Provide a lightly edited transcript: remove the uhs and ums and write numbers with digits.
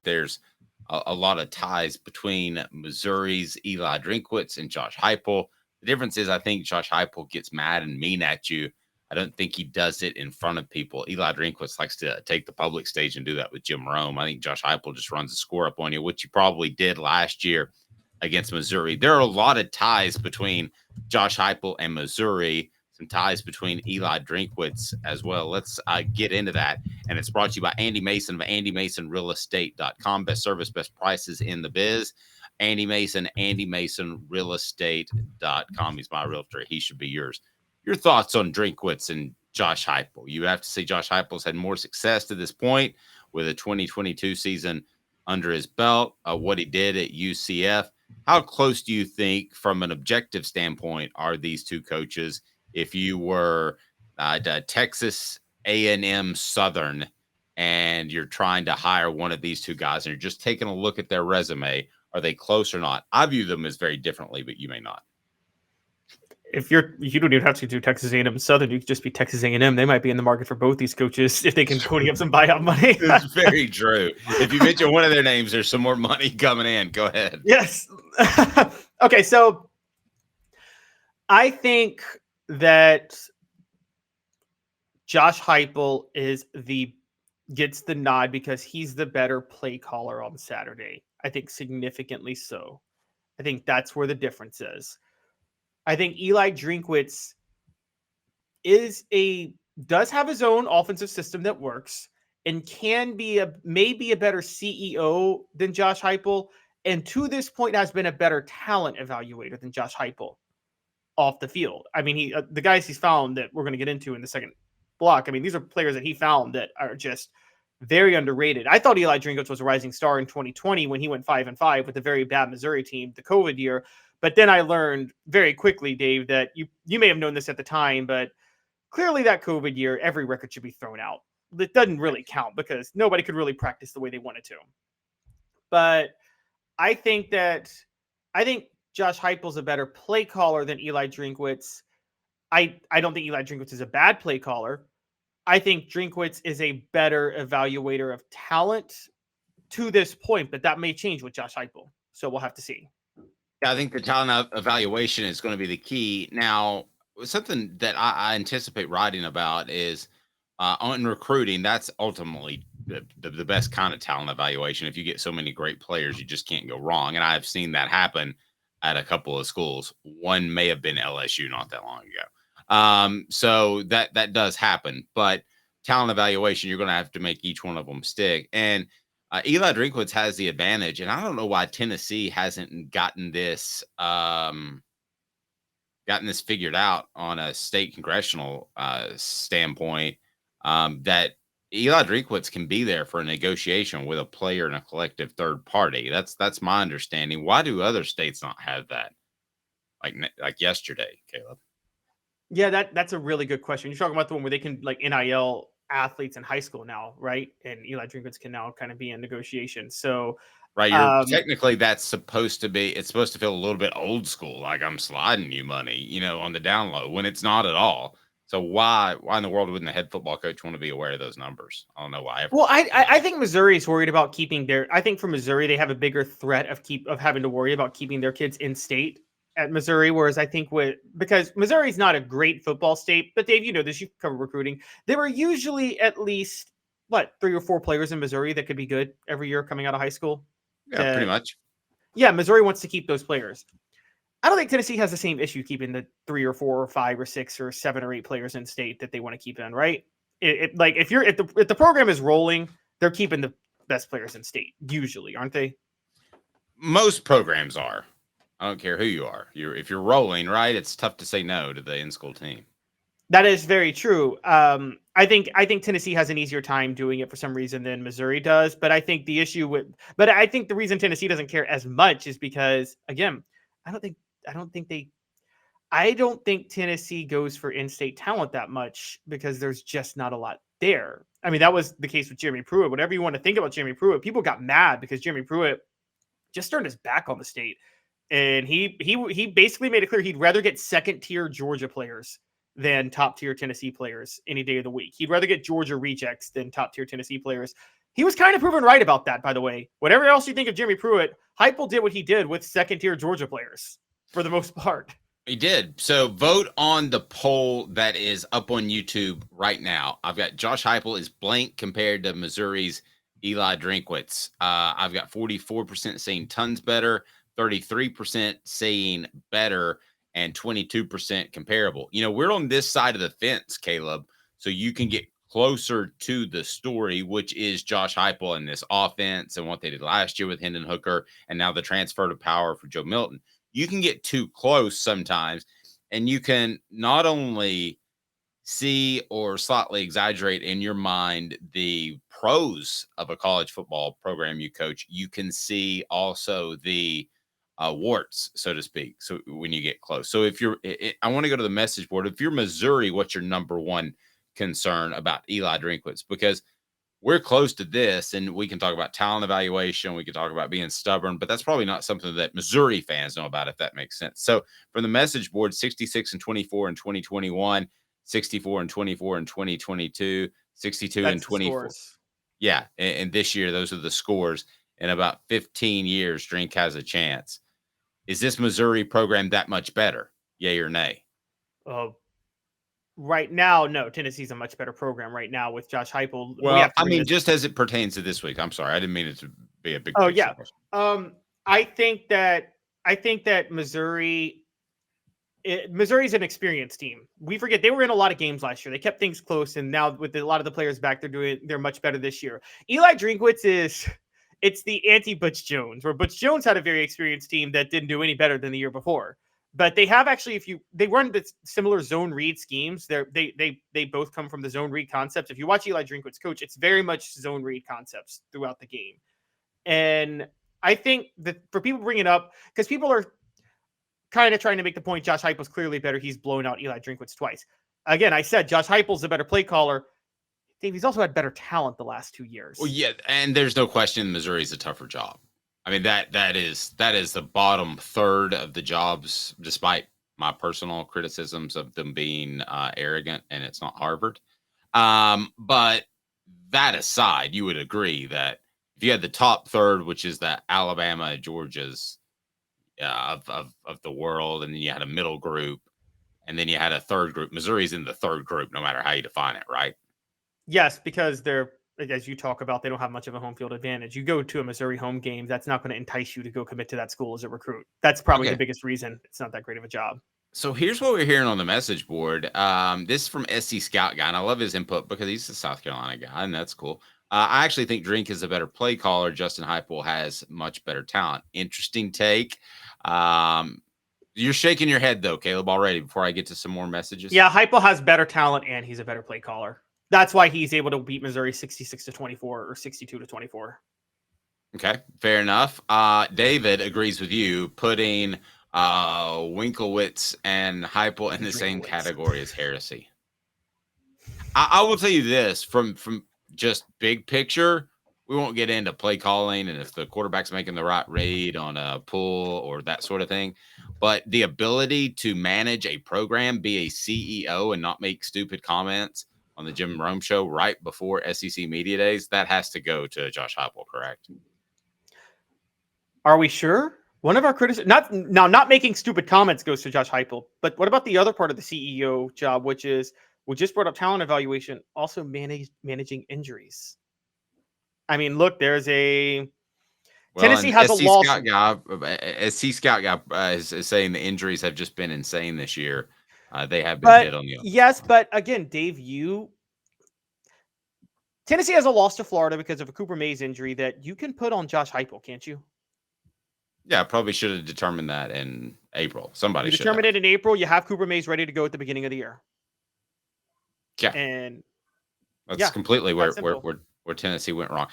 there's a lot of ties between Missouri's Eli Drinkwitz and Josh Heupel. The difference is I think Josh Heupel gets mad and mean at you. I don't think he does it in front of people. Eli Drinkwitz likes to take the public stage and do that with Jim Rome. I think Josh Heupel just runs a score up on you, which you probably did last year against Missouri. There are a lot of ties between Josh Heupel and Missouri, some ties between Eli Drinkwitz as well. Let's get into that. And it's brought to you by Andy Mason of AndyMasonRealEstate.com. Best service, best prices in the biz. Andy Mason, AndyMasonRealEstate.com. He's my realtor. He should be yours. Your thoughts on Drinkwitz and Josh Heupel? You have to say Josh Heupel's had more success to this point with a 2022 season under his belt, what he did at UCF. How close do you think, from an objective standpoint, are these two coaches? If you were Texas A&M Southern and you're trying to hire one of these two guys and you're just taking a look at their resume, are they close or not? I view them as very differently, but you may not. You don't even have to do Texas A&M Southern. You could just be Texas A&M. They might be in the market for both these coaches if they can pony up some buyout money. It's very true. If you mention one of their names, there's some more money coming in. Go ahead. Yes. Okay, so I think that Josh Heupel gets the nod because he's the better play caller on Saturday. I think significantly so. I think that's where the difference is. I think Eli Drinkwitz does have his own offensive system that works and can be maybe a better CEO than Josh Heupel, and to this point has been a better talent evaluator than Josh Heupel off the field. I mean, the guys he's found that we're going to get into in the second block, I mean, these are players that he found that are just very underrated. I thought Eli Drinkwitz was a rising star in 2020 when he went 5-5 with a very bad Missouri team, the COVID year. But then I learned very quickly, Dave, that you may have known this at the time, but clearly that COVID year, every record should be thrown out. It doesn't really count because nobody could really practice the way they wanted to. But I think Josh Heupel's a better play caller than Eli Drinkwitz. I don't think Eli Drinkwitz is a bad play caller. I think Drinkwitz is a better evaluator of talent to this point, but that may change with Josh Heupel. So we'll have to see. Yeah, I think the talent evaluation is going to be the key. Now, something that I anticipate writing about is on recruiting. That's ultimately the best kind of talent evaluation. If you get so many great players, you just can't go wrong. And I've seen that happen at a couple of schools. One may have been LSU not that long ago. So that does happen. But talent evaluation, you're going to have to make each one of them stick. And Eli Drinkwitz has the advantage, and I don't know why Tennessee hasn't gotten this figured out on a state congressional standpoint, that Eli Drinkwitz can be there for a negotiation with a player and a collective third party. That's my understanding. Why do other states not have that? Like yesterday, Caleb? Yeah, that's a really good question. You're talking about the one where they can NIL athletes in high school now, right? And Eli Drinkwitz can now kind of be in negotiation. So right, technically it's supposed to feel a little bit old school, like I'm sliding you money, on the down low, when it's not at all. So why in the world wouldn't the head football coach want to be aware of those numbers? I don't know why. Well, I think Missouri is worried about keeping I think for Missouri, they have a bigger threat of having to worry about keeping their kids in state at Missouri, whereas I think because Missouri is not a great football state, but Dave, you know this, you cover recruiting. There are usually at least 3 or 4 players in Missouri that could be good every year coming out of high school. Yeah, pretty much. Yeah, Missouri wants to keep those players. I don't think Tennessee has the same issue keeping the 3 or 4 or 5 or 6 or 7 or 8 players in state that they want to keep in, right? If the program is rolling, they're keeping the best players in state, usually, aren't they? Most programs are. I don't care who you are. If you're rolling, right, it's tough to say no to the in-school team. That is very true. I think Tennessee has an easier time doing it for some reason than Missouri does. But I think the reason Tennessee doesn't care as much is because, again, I don't think Tennessee goes for in-state talent that much because there's just not a lot there. I mean, that was the case with Jeremy Pruitt. Whatever you want to think about Jeremy Pruitt, people got mad because Jeremy Pruitt just turned his back on the state. And he basically made it clear he'd rather get second-tier Georgia players than top tier Tennessee players any day of the week. He'd rather get Georgia rejects than top tier Tennessee players. He was kind of proven right about that, by the way. Whatever else you think of Jimmy Pruitt, Heupel did what he did with second tier Georgia players for the most part. He did. So vote on the poll that is up on YouTube right now. I've got Josh Heupel is blank compared to Missouri's Eli Drinkwitz. I've got 44% saying tons better, 33% saying better, and 22% comparable. You know, we're on this side of the fence, Caleb, so you can get closer to the story, which is Josh Heupel and this offense and what they did last year with Hendon Hooker and now the transfer to power for Joe Milton. You can get too close sometimes, and you can not only see or slightly exaggerate in your mind the pros of a college football program you coach, you can see also the warts, so to speak. So when you get close. So if you're, I want to go to the message board. If you're Missouri, what's your number one concern about Eli Drinkwitz? Because we're close to this, and we can talk about talent evaluation. We can talk about being stubborn, but that's probably not something that Missouri fans know about, if that makes sense. So from the message board, 66 and 24 in 2021, 64 and 24 in 2022, 62 and 24. Yeah. And this year, those are the scores. In about 15 years, Drink has a chance. Is this Missouri program that much better? Yay or nay? Right now, no. Tennessee's a much better program right now with Josh Heupel. Well, I mean, just as it pertains to this week. I'm sorry, I didn't mean it to be a big. Oh yeah. I think that Missouri's an experienced team. We forget they were in a lot of games last year. They kept things close, and now with a lot of the players back, they're much better this year. Eli Drinkwitz it's the anti-Butch Jones, where Butch Jones had a very experienced team that didn't do any better than the year before. But they have actually, they run the similar zone read schemes. They both come from the zone read concepts. If you watch Eli Drinkwitz coach, it's very much zone read concepts throughout the game. And I think that for people bring it up, because people are kind of trying to make the point Josh Heupel's clearly better. He's blown out Eli Drinkwitz twice. Again, I said Josh Heupel's a better play caller. Dave, he's also had better talent the last 2 years. Well, yeah, and there's no question Missouri's a tougher job. I mean, that is the bottom third of the jobs, despite my personal criticisms of them being arrogant, and it's not Harvard. But that aside, you would agree that if you had the top third, which is the Alabama, Georgia's of the world, and then you had a middle group, and then you had a third group. Missouri's in the third group, no matter how you define it, right? Yes, because they're, as you talk about, they don't have much of a home field advantage. You go to a Missouri home game, that's not going to entice you to go commit to that school as a recruit. That's probably the biggest reason it's not that great of a job. So here's what we're hearing on the message board. This is from SC Scout Guy, and I love his input because he's a South Carolina guy, and that's cool. I actually think Drink is a better play caller. Justin Heupel has much better talent. Interesting take. You're shaking your head, though, Caleb, already, before I get to some more messages. Yeah, Heupel has better talent, and he's a better play caller. That's why he's able to beat Missouri 66-24 or 62-24. Okay, fair enough. David agrees with you, putting Winklewitz and Heupel in the same category as heresy. I will tell you this, from just big picture, we won't get into play calling and if the quarterback's making the right read on a pull or that sort of thing. But the ability to manage a program, be a CEO, and not make stupid comments on the Jim Rome show right before SEC Media Days, that has to go to Josh Heupel, correct? Are we sure? One of our critics, not making stupid comments goes to Josh Heupel, but what about the other part of the CEO job, which is, we just brought up talent evaluation, also managing injuries. I mean, look, there's a Tennessee has a loss. SC Scout guy is saying the injuries have just been insane this year. They have been hit on the yes, but again, Dave, Tennessee has a loss to Florida because of a Cooper Mays injury that you can put on Josh Heupel, can't you? Yeah, probably should have determined that in April. Somebody should determine it in April. You have Cooper Mays ready to go at the beginning of the year. Yeah, and that's completely where Tennessee went wrong.